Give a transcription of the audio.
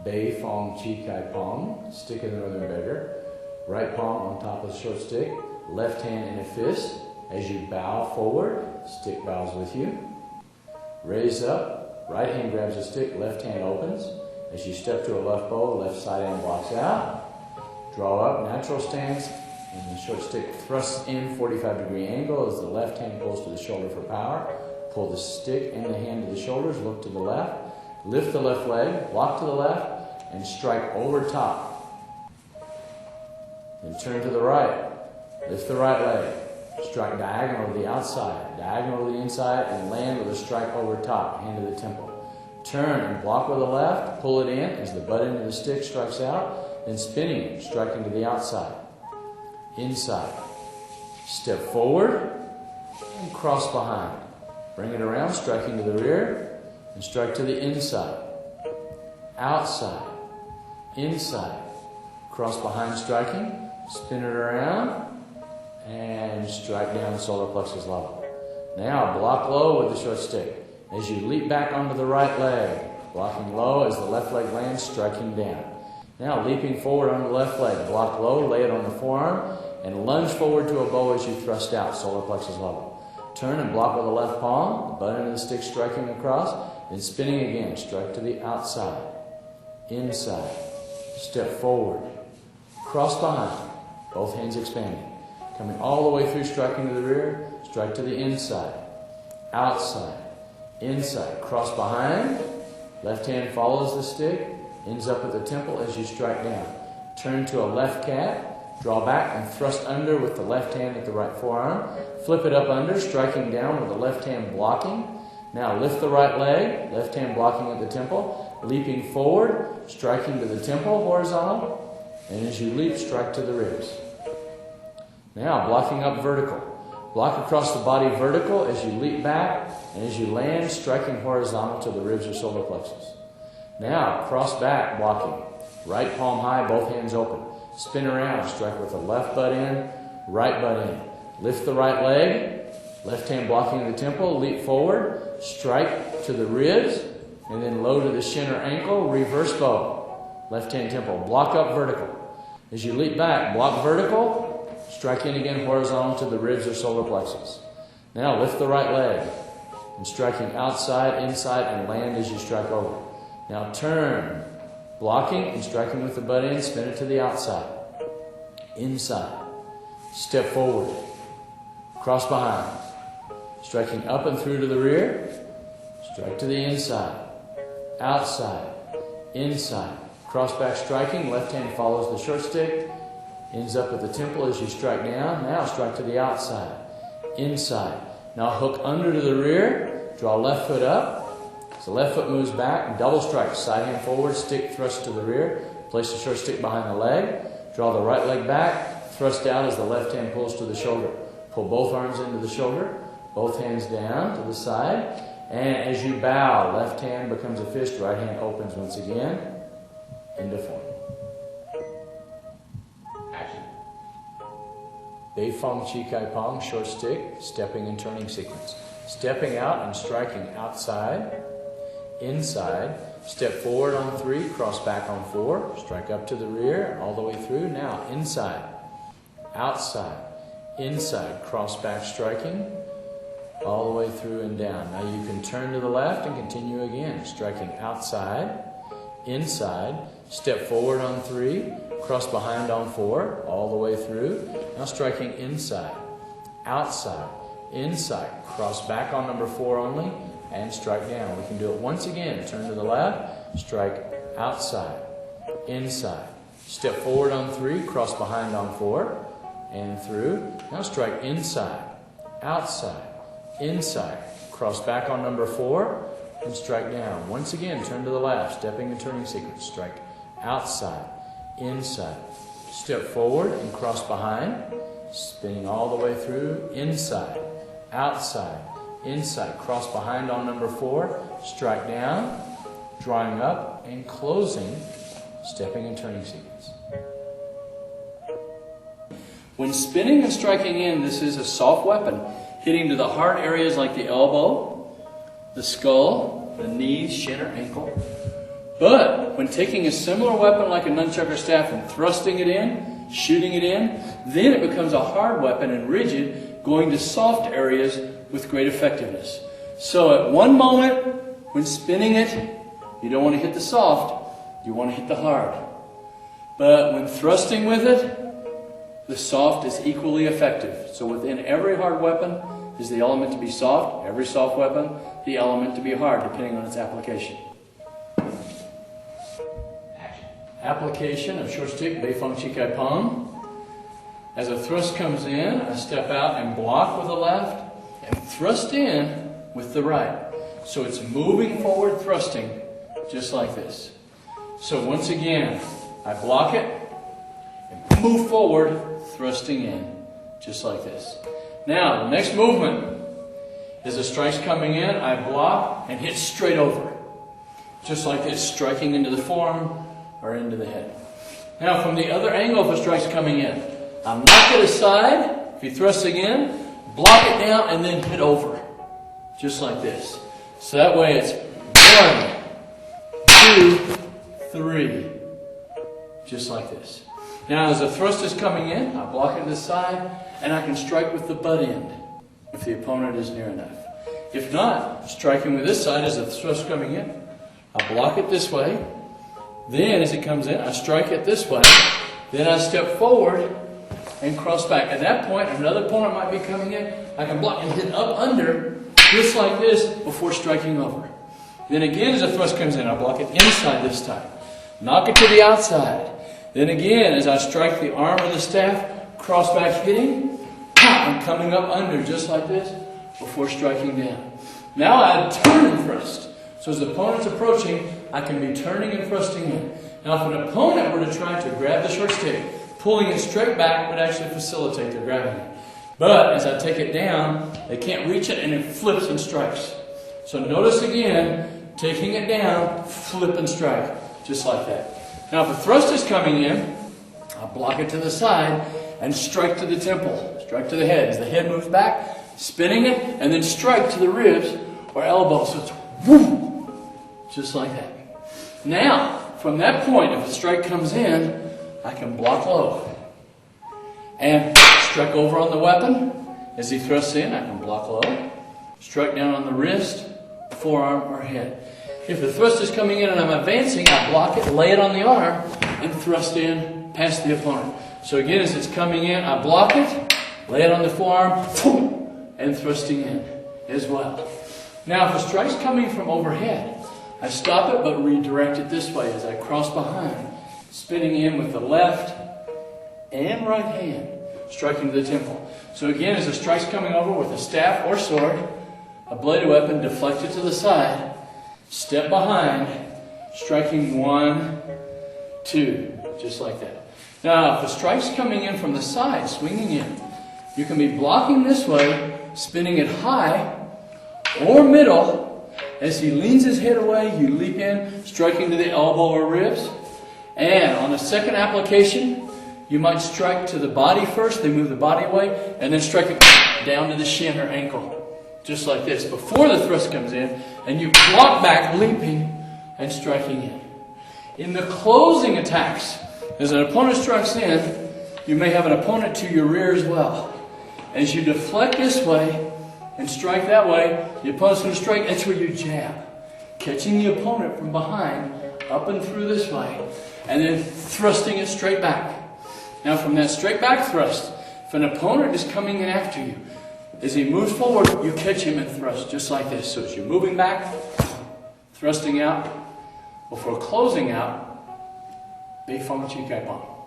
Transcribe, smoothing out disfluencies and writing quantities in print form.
Fang, Pong, stick of the northern beggar. Right palm on top of the short stick, left hand in a fist. As you bow forward, stick bows with you. Raise up, right hand grabs the stick, left hand opens. As you step to a left bow, left side hand blocks out. Draw up, natural stance, and the short stick thrusts in 45-degree angle as the left hand pulls to the shoulder for power. Pull the stick and the hand to the shoulders, look to the left. Lift the left leg, block to the left, and strike over top. Then turn to the right. Lift the right leg. Strike diagonal to the outside, diagonal to the inside, and land with a strike over top, hand to the temple. Turn and block with the left, pull it in as the butt end of the stick strikes out, then spinning, striking to the outside. Inside. Step forward and cross behind. Bring it around, striking to the rear, and strike to the inside. Outside. Inside. Cross behind striking, spin it around, and strike down solar plexus level. Now block low with the short stick. As you leap back onto the right leg, blocking low as the left leg lands, striking down. Now leaping forward on the left leg, block low, lay it on the forearm, and lunge forward to a bow as you thrust out, solar plexus level. Turn and block with the left palm, the butt end of the stick striking across, then spinning again, strike to the outside, inside, step forward, cross behind, both hands expanding. Coming all the way through, striking to the rear, strike to the inside, outside, inside, cross behind, left hand follows the stick, ends up at the temple as you strike down. Turn to a left cat, draw back and thrust under with the left hand at the right forearm. Flip it up under, striking down with the left hand blocking. Now lift the right leg, left hand blocking at the temple, leaping forward, striking to the temple, horizontal, and as you leap, strike to the ribs. Now, blocking up vertical. Block across the body vertical as you leap back, and as you land, striking horizontal to the ribs or solar plexus. Now, cross back, blocking. Right palm high, both hands open. Spin around, strike with the left butt in, right butt in. Lift the right leg, left hand blocking the temple, leap forward, strike to the ribs, and then low to the shin or ankle, reverse bow. Left hand temple, block up vertical. As you leap back, block vertical, strike in again horizontal to the ribs or solar plexus. Now lift the right leg and striking outside, inside, and land as you strike over. Now turn, blocking and striking with the butt end, spin it to the outside, inside, step forward, cross behind, striking up and through to the rear, strike to the inside, outside, inside, cross back striking, left hand follows the short stick, ends up at the temple as you strike down. Now strike to the outside, inside. Now hook under to the rear, draw left foot up. As the left foot moves back, double strike, side hand forward, stick thrust to the rear. Place the short stick behind the leg. Draw the right leg back, thrust out as the left hand pulls to the shoulder. Pull both arms into the shoulder, both hands down to the side. And as you bow, left hand becomes a fist, right hand opens once again into form. Fang, Pong, short stick, stepping and turning sequence. Stepping out and striking outside, inside, step forward on 3, cross back on 4, strike up to the rear, all the way through. Now inside, outside, inside, cross back striking, all the way through and down. Now you can turn to the left and continue again, striking outside, inside, step forward on 3, cross behind on 4, all the way through. Now striking inside, outside, inside, cross back on number 4 only, and strike down. We can do it once again. Turn to the left, strike outside, inside, step forward on 3, cross behind on 4, and through. Now strike inside, outside, inside, cross back on number 4, and strike down. Once again, turn to the left, stepping and turning sequence, strike outside, inside, step forward and cross behind, spinning all the way through, inside, outside, inside, cross behind on number 4, strike down, drawing up and closing, stepping and turning sequence. When spinning and striking in, this is a soft weapon, hitting to the hard areas like the elbow, the skull, the knees, shin or ankle. But when taking a similar weapon like a nunchuck or staff and thrusting it in, shooting it in, then it becomes a hard weapon and rigid, going to soft areas with great effectiveness. So at one moment, when spinning it, you don't want to hit the soft, you want to hit the hard. But when thrusting with it, the soft is equally effective. So within every hard weapon is the element to be soft, every soft weapon, the element to be hard, depending on its application. Application of short stick, Bei Fang Chi Kai Pong. As a thrust comes in, I step out and block with the left and thrust in with the right. So it's moving forward, thrusting, just like this. So once again, I block it and move forward, thrusting in, just like this. Now, the next movement is the strikes coming in, I block and hit straight over. Just like this, striking into the forearm or into the head. Now, from the other angle, if a strike's coming in, I knock it aside, if you're thrusting in, block it down, and then hit over. Just like this. So that way it's 1, 2, 3. Just like this. Now, as the thrust is coming in, I block it to the side, and I can strike with the butt end if the opponent is near enough. If not, striking with this side as the thrust coming in, I block it this way. Then, as it comes in, I strike it this way. Then I step forward and cross back. At that point, another opponent might be coming in. I can block and hit up under, just like this, before striking over. Then again, as the thrust comes in, I block it inside this time. Knock it to the outside. Then again, as I strike the arm or the staff, cross back hitting, and coming up under, just like this, before striking down. Now I turn and thrust. So as the opponent's approaching, I can be turning and thrusting in. Now if an opponent were to try to grab the short stick, pulling it straight back would actually facilitate their grabbing it. But as I take it down, they can't reach it and it flips and strikes. So notice again, taking it down, flip and strike, just like that. Now if a thrust is coming in, I'll block it to the side and strike to the temple, strike to the head. As the head moves back, spinning it, and then strike to the ribs or elbow. So it's whoo, just like that. Now, from that point, if a strike comes in, I can block low and strike over on the weapon. As he thrusts in, I can block low, strike down on the wrist, forearm, or head. If the thrust is coming in and I'm advancing, I block it, lay it on the arm, and thrust in past the opponent. So again, as it's coming in, I block it, lay it on the forearm, and thrusting in as well. Now, if a strike's coming from overhead, I stop it but redirect it this way as I cross behind, spinning in with the left and right hand, striking to the temple. So again, as the strike's coming over with a staff or sword, a bladed weapon, deflect it to the side, step behind, striking 1, 2, just like that. Now, if the strike's coming in from the side, swinging in, you can be blocking this way, spinning it high or middle. As he leans his head away, you leap in, striking to the elbow or ribs. And on the second application, you might strike to the body first, then move the body away, and then strike it down to the shin or ankle, just like this, before the thrust comes in, and you block back, leaping and striking in. In the closing attacks, as an opponent strikes in, you may have an opponent to your rear as well. As you deflect this way and strike that way, the opponent's going to strike, that's where you jab. Catching the opponent from behind, up and through this way, and then thrusting it straight back. Now from that straight back thrust, if an opponent is coming in after you, as he moves forward, you catch him and thrust, just like this. So as you're moving back, thrusting out, before closing out, Bei Fang Chi Kai Pong.